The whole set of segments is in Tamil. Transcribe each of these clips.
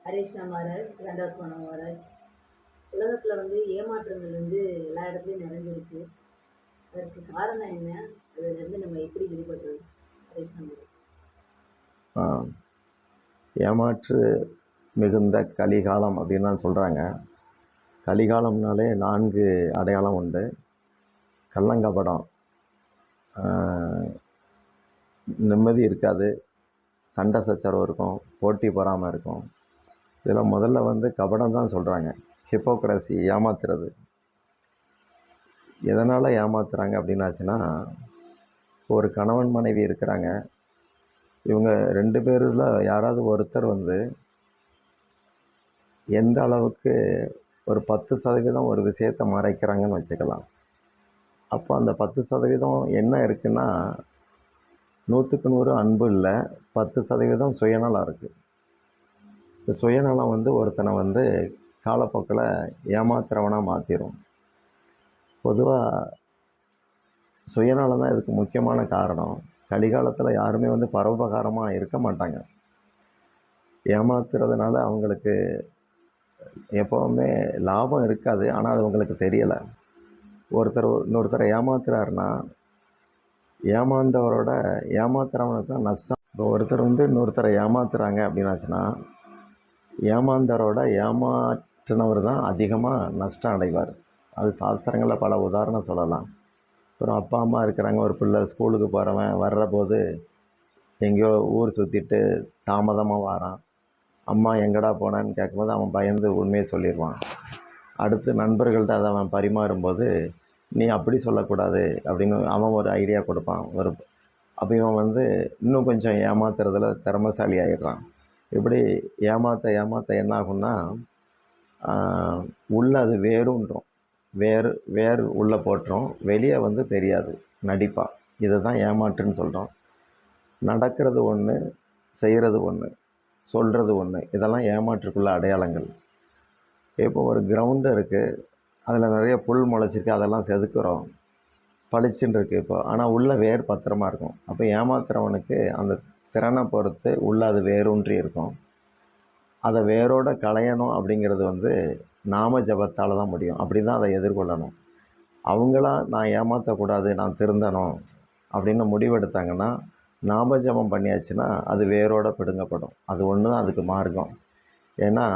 ஹரிஷ்ணா மகாராஜ், தண்டவத்மன மகாராஜ். உலகத்தில் ஏமாற்றங்கள் எல்லா இடத்துலையும் நிறைஞ்சிருக்கு. அதற்கு காரணம் என்ன? அதிலிருந்து நம்ம எப்படி விடுபடுறது? ஹரிஷ்ணா மகாராஜ். ஏமாற்று மிகுந்த கலிகாலம் அப்படின்லாம் சொல்கிறாங்க. கலிகாலம்னாலே 4 அடையாளம் உண்டு. கள்ளங்கபடம், நிம்மதி இருக்காது, சண்டை சச்சரவு இருக்கும், போட்டி பொறாமை இருக்கும். இதில் முதல்ல கபடம் தான் சொல்கிறாங்க. ஹிப்போக்ரஸி, ஏமாத்துறது. எதனால் ஏமாத்துறாங்க அப்படின்னாச்சுன்னா, ஒரு கணவன் மனைவி இருக்கிறாங்க. இவங்க 2 பேரில் யாராவது ஒருத்தர் எந்த அளவுக்கு ஒரு 10% ஒரு விஷயத்தை மறைக்கிறாங்கன்னு வச்சுக்கலாம். அப்போ அந்த 10% என்ன இருக்குன்னா, 100க்கு 100 அன்பு இல்லை, 10% சுயநலம் இருக்குது. இந்த சுயநலம் ஒருத்தனை காலப்போக்கில் ஏமாத்துறவனாக மாற்றிடும். பொதுவாக சுயநலம் தான் இதுக்கு முக்கியமான காரணம். கலிகாலத்தில் யாருமே பரோபகாரமாக இருக்க மாட்டாங்க. ஏமாத்துறதுனால அவங்களுக்கு எப்போவுமே லாபம் இருக்காது, ஆனால் அது அவங்களுக்கு தெரியலை. இன்னொருத்தரை ஏமாத்துறாருன்னா, ஏமாந்தவரோட ஏமாத்துறவனுக்கு தான் நஷ்டம். இப்போ ஒருத்தர் இன்னொருத்தரை ஏமாத்துறாங்க அப்படின்னாச்சுன்னா, ஏமாந்தவரோட ஏமாற்றினவர் தான் அதிகமாக நஷ்டம் அடைவார். அது சாஸ்திரங்களில் பல உதாரணம் சொல்லலாம். அப்புறம் அப்பா அம்மா இருக்கிறாங்க, ஒரு பிள்ளை ஸ்கூலுக்கு போகிறவன் வர்ற போது எங்கேயோ ஊர் சுற்றிட்டு தாமதமாக வாரான். அம்மா எங்கடா போனான்னு கேட்கும்போது அவன் பயந்து உண்மையை சொல்லிடுவான். அடுத்து நண்பர்கள்ட்ட அதை அவன் பரிமாறும்போது, நீ அப்படி சொல்லக்கூடாது அப்படின்னு அவன் ஒரு ஐடியா கொடுப்பான். அப்போ இவன் இன்னும் கொஞ்சம் ஏமாத்துறதுல திறமைசாலி ஆகிடுறான். இப்படி ஏமாற்ற என்ன ஆகும்னா, உள்ளே அது வேறுன்றோம். வேர் உள்ளே போட்டுரும், வெளியே தெரியாது, நடிப்பாக. இதை தான் ஏமாற்றுன்னு சொல்கிறோம். நடக்கிறது ஒன்று, செய்கிறது ஒன்று, சொல்கிறது ஒன்று. இதெல்லாம் ஏமாற்றுக்குள்ள அடையாளங்கள். இப்போ ஒரு கிரவுண்டு இருக்குது, அதில் நிறைய புல் முளைச்சிருக்கு, அதெல்லாம் செதுக்குறோம், பளிச்சுன்னு இருக்குது இப்போ. ஆனால் உள்ளே வேர் பத்திரமா இருக்கும். அப்போ ஏமாத்துறவனுக்கு அந்த திறனை பொறுத்து உள்ளே அது வேரூன்றி இருக்கும். அதை வேரோட களையணும் அப்படிங்கிறது நாம ஜபத்தால் தான் முடியும். அப்படி தான் அதை எதிர்கொள்ளணும். அவங்களாம் நான் ஏமாற்றக்கூடாது, நான் திருந்தணும் அப்படின்னு முடிவெடுத்தாங்கன்னா, நாம ஜபம் பண்ணியாச்சுன்னா அது வேரோட பிடுங்கப்படும். அது ஒன்று தான் அதுக்கு மார்க்கம். ஏன்னா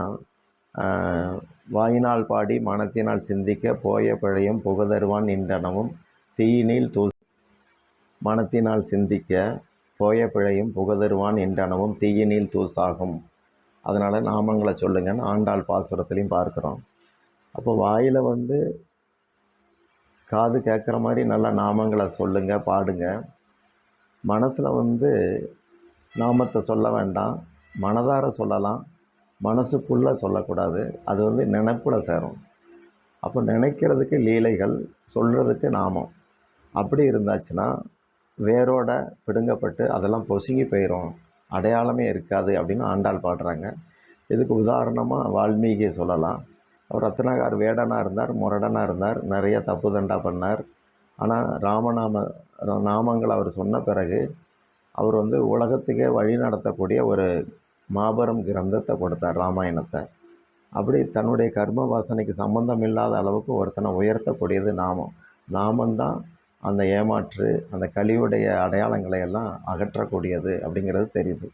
வாயினால் பாடி மனத்தினால் சிந்திக்க போய பிழையும் புகதருவான் நின்றனவும் தீயினில் மனத்தினால் சிந்திக்க போய பிழையும் புகதருவான் என்றனவும் தீயினில் தூசாகும். அதனால் நாமங்களை சொல்லுங்கன்னு ஆண்டாள் பாசுரத்துலையும் பார்க்குறோம். அப்போ வாயில் காது கேட்குற மாதிரி நல்ல நாமங்களை சொல்லுங்க, பாடுங்க. மனசில் நாமத்தை சொல்ல வேண்டாம், மனதார சொல்லலாம், மனசுக்குள்ளே சொல்லக்கூடாது. அது நினைப்பில் சேரும். அப்போ நினைக்கிறதுக்கு லீலைகள், சொல்கிறதுக்கு நாமம். அப்படி இருந்தாச்சுன்னா வேரோட பிடுங்கப்பட்டு அதெல்லாம் பொசுங்கி போயிடும், அடையாளமே இருக்காது அப்படின்னு ஆண்டாள் பாடுறாங்க. இதுக்கு உதாரணமாக வால்மீகியை சொல்லலாம். அவர் ரத்னாகர் வேடனாக இருந்தார், முரடனாக இருந்தார், நிறைய தப்பு தண்டா பண்ணார். ஆனால் நாமங்கள் அவர் சொன்ன பிறகு அவர் உலகத்துக்கே வழி நடத்தக்கூடிய ஒரு மாபெரும் கிரந்தத்தை கொடுத்தார், ராமாயணத்தை. அப்படி தன்னுடைய கர்ம வாசனைக்கு சம்பந்தம் இல்லாத அளவுக்கு ஒருத்தனை உயர்த்தக்கூடியது நாமந்தான் அந்த ஏமாற்று, அந்த கலியுடைய அடையாளங்களை எல்லாம் அகற்றக்கூடியது அப்படிங்கிறது தெரியுது.